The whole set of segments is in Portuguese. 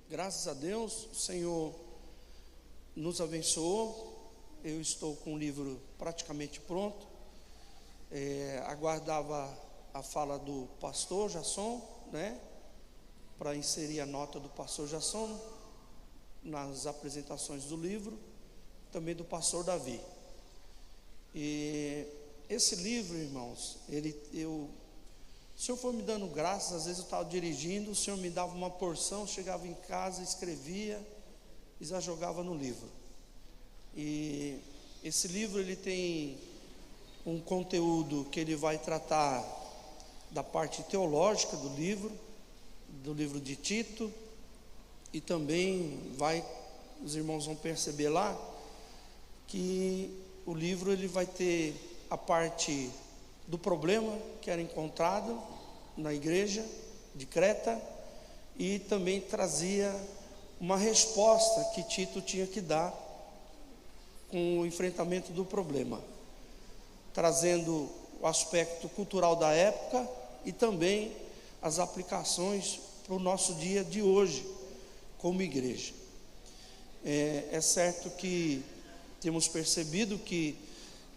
Graças a Deus, o Senhor nos abençoou. Eu estou com o livro praticamente pronto. Aguardava a fala do pastor Jasson, né? Para inserir a nota do pastor Jasson nas apresentações do livro, também do pastor Davi. E esse livro, irmãos, o Senhor foi me dando graças. Às vezes eu estava dirigindo, o Senhor me dava uma porção, chegava em casa, escrevia e já jogava no livro. E esse livro ele tem um conteúdo que ele vai tratar da parte teológica do livro de Tito, e também os irmãos vão perceber lá que o livro ele vai ter a parte do problema que era encontrado na igreja de Creta, e também trazia uma resposta que Tito tinha que dar com o enfrentamento do problema, trazendo o aspecto cultural da época e também as aplicações para o nosso dia de hoje como igreja. É certo que temos percebido que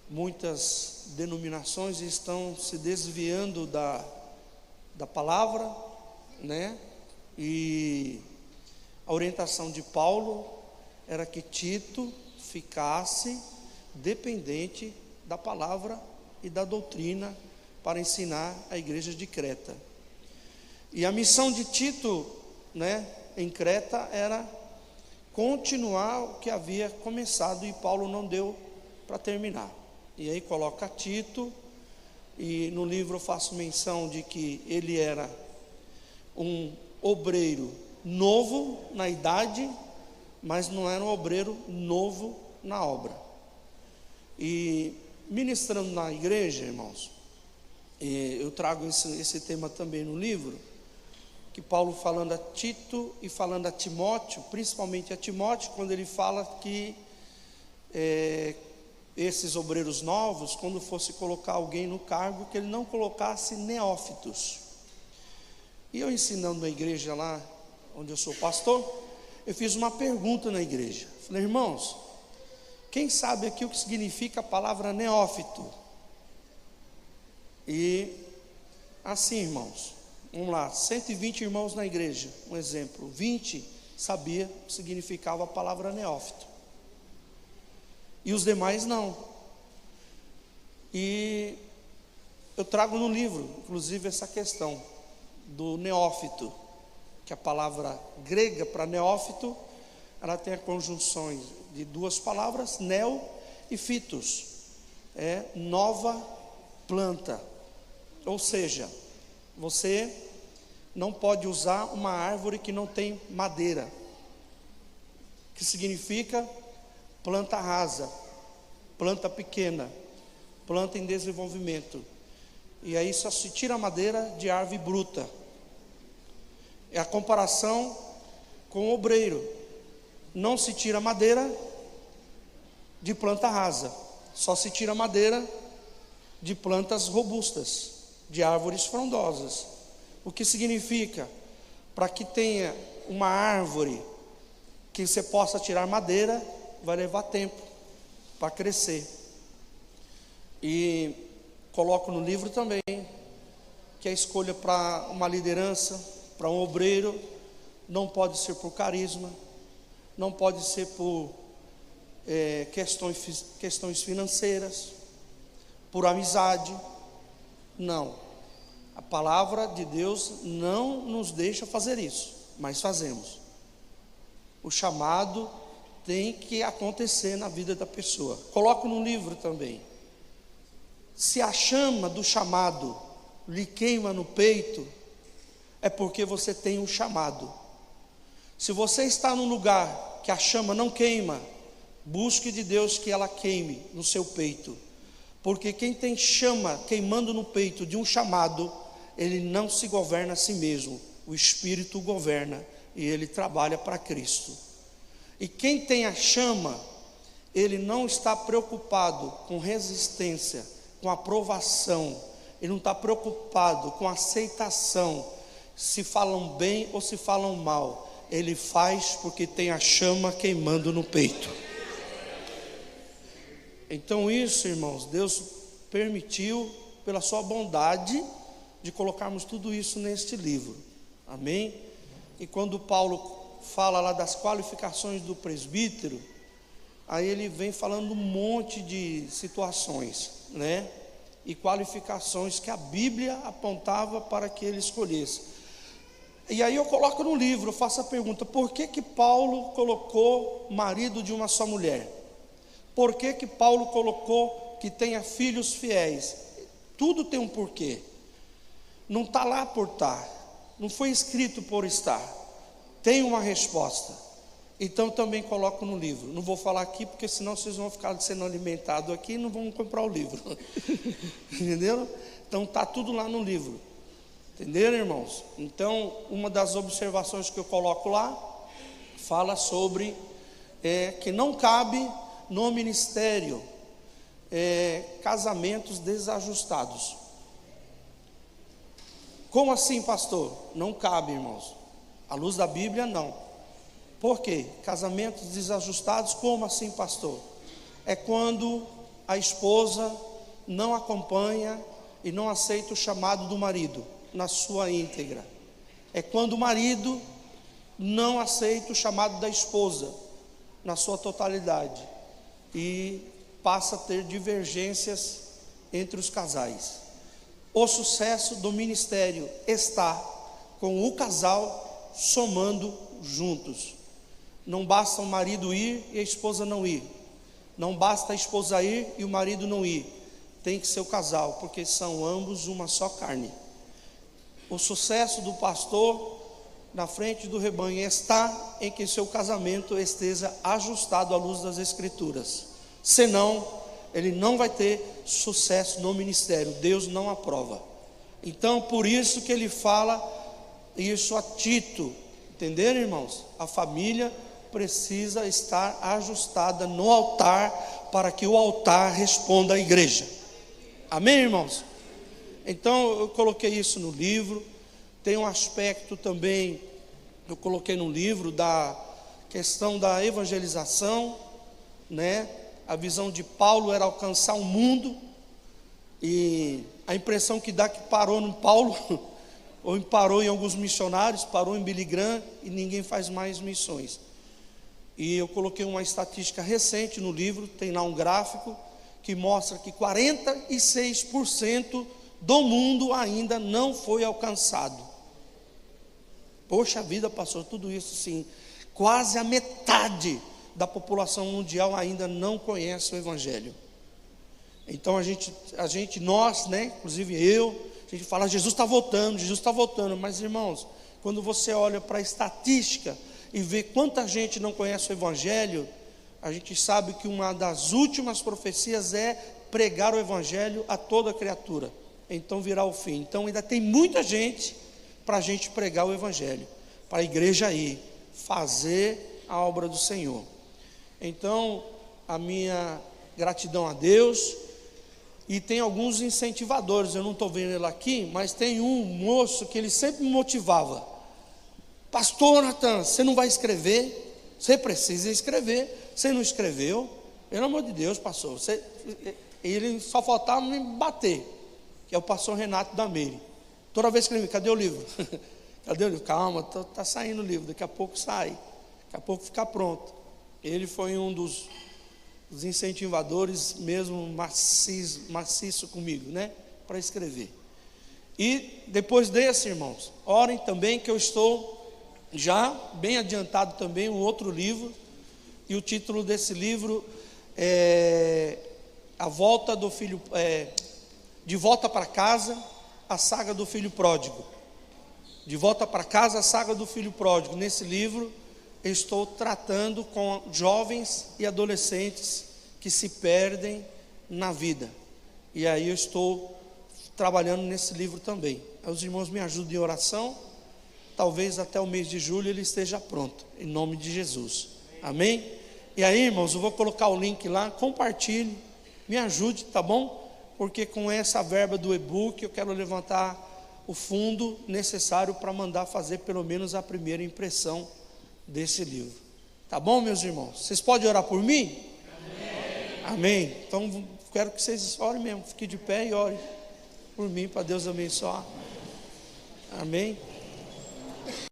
muitas denominações estão se desviando da palavra, né? E a orientação de Paulo era que Tito ficasse dependente da palavra e da doutrina para ensinar a igreja de Creta. E a missão de Tito, né, em Creta era continuar o que havia começado e Paulo não deu para terminar. E aí coloca Tito, e no livro eu faço menção de que ele era um obreiro novo na idade, mas não era um obreiro novo na obra. E ministrando na igreja, irmãos, eu trago esse tema também no livro, que Paulo falando a Tito e falando a Timóteo, principalmente a Timóteo, quando ele fala que esses obreiros novos, quando fosse colocar alguém no cargo, que ele não colocasse neófitos. E eu ensinando na igreja lá, onde eu sou pastor, eu fiz uma pergunta na igreja. Falei, irmãos, quem sabe aqui o que significa a palavra neófito? E assim, irmãos, vamos lá, 120 irmãos na igreja, um exemplo, 20 sabia o que significava a palavra neófito, e os demais não. E eu trago no livro, inclusive, essa questão do neófito, que a palavra grega para neófito, ela tem as conjunções de duas palavras, neo e fitos, nova planta. Ou seja, você não pode usar uma árvore que não tem madeira, que significa planta rasa, planta pequena, planta em desenvolvimento. E aí só se tira a madeira de árvore bruta. É a comparação com o obreiro. Não se tira madeira de planta rasa, só se tira madeira de plantas robustas, de árvores frondosas. O que significa? Para que tenha uma árvore que você possa tirar madeira, vai levar tempo para crescer. E coloco no livro também que a escolha para uma liderança, para um obreiro, não pode ser por carisma, não pode ser por questões financeiras, por amizade. Não, a palavra de Deus não nos deixa fazer isso, mas fazemos. O chamado tem que acontecer na vida da pessoa. Coloco no livro também, se a chama do chamado lhe queima no peito, é porque você tem um chamado. Se você está num lugar que a chama não queima, busque de Deus que ela queime no seu peito, porque quem tem chama queimando no peito de um chamado, ele não se governa a si mesmo, o Espírito governa e ele trabalha para Cristo. E quem tem a chama, ele não está preocupado com resistência, com aprovação, ele não está preocupado com aceitação, se falam bem ou se falam mal. Ele faz porque tem a chama queimando no peito. Então isso, irmãos, Deus permitiu, pela sua bondade, de colocarmos tudo isso neste livro. Amém? E quando Paulo fala lá das qualificações do presbítero, aí ele vem falando um monte de situações, né? E qualificações que a Bíblia apontava para que ele escolhesse. E aí eu coloco no livro, eu faço a pergunta: por que que Paulo colocou marido de uma só mulher? Por que que Paulo colocou que tenha filhos fiéis? Tudo tem um porquê. Não está lá por estar, não foi escrito por estar. Tem uma resposta. Então também coloco no livro. Não vou falar aqui porque senão vocês vão ficar sendo alimentados aqui e não vão comprar o livro. Entenderam? Então está tudo lá no livro. Entenderam, irmãos? Então uma das observações que eu coloco lá fala sobre que não cabe no ministério casamentos desajustados. Como assim, pastor? Não cabe, irmãos. À luz da Bíblia, não. Por quê? Casamentos desajustados, como assim, pastor? É quando a esposa não acompanha e não aceita o chamado do marido na sua íntegra. É quando o marido não aceita o chamado da esposa na sua totalidade e passa a ter divergências entre os casais. O sucesso do ministério está com o casal somando juntos. Não basta o marido ir e a esposa não ir. Não basta a esposa ir e o marido não ir. Tem que ser o casal, porque são ambos uma só carne. O sucesso do pastor na frente do rebanho está em que seu casamento esteja ajustado à luz das Escrituras. Senão, ele não vai ter sucesso no ministério. Deus não aprova. Então, por isso que ele fala isso a Tito. Entenderam, irmãos? A família precisa estar ajustada no altar para que o altar responda à igreja. Amém, irmãos? Então eu coloquei isso no livro. Tem um aspecto também, eu coloquei no livro, da questão da evangelização, né? A visão de Paulo era alcançar o mundo, e a impressão que dá que parou no Paulo, ou parou em alguns missionários, parou em Billy Graham, e ninguém faz mais missões. E eu coloquei uma estatística recente no livro, tem lá um gráfico que mostra que 46% do mundo ainda não foi alcançado. Poxa vida, pastor, tudo isso sim. Quase a metade da população mundial ainda não conhece o Evangelho. Então nós, né, inclusive eu, a gente fala: Jesus está voltando, mas irmãos, quando você olha para a estatística e vê quanta gente não conhece o Evangelho, a gente sabe que uma das últimas profecias é pregar o Evangelho a toda criatura, então virá o fim. Então ainda tem muita gente para a gente pregar o Evangelho, para a igreja ir fazer a obra do Senhor. Então a minha gratidão a Deus. E tem alguns incentivadores, eu não estou vendo ele aqui, mas tem um moço que ele sempre me motivava: pastor Natan, você não vai escrever? Você precisa escrever. Você não escreveu? Pelo amor de Deus, pastor. Ele só faltava me bater, que é o pastor Renato da Meire. Toda vez que ele me: cadê o livro? Cadê o livro? Calma, está saindo o livro, daqui a pouco sai, daqui a pouco fica pronto. Ele foi um dos incentivadores mesmo, maciço comigo, né, para escrever. E depois desse, irmãos, orem também, que eu estou já bem adiantado também um outro livro, e o título desse livro é A Volta do Filho, De Volta para Casa, a Saga do Filho Pródigo. De Volta para Casa, a Saga do Filho Pródigo. Nesse livro eu estou tratando com jovens e adolescentes que se perdem na vida. E aí eu estou trabalhando nesse livro também. Os irmãos me ajudem em oração. Talvez até o mês de julho ele esteja pronto, em nome de Jesus. Amém? E aí, irmãos, eu vou colocar o link lá. Compartilhe, me ajude, tá bom? Porque com essa verba do e-book eu quero levantar o fundo necessário para mandar fazer pelo menos a primeira impressão desse livro. Tá bom, meus irmãos? Vocês podem orar por mim? Amém. Amém. Então, quero que vocês orem mesmo. Fiquem de pé e orem por mim, para Deus abençoar. Amém.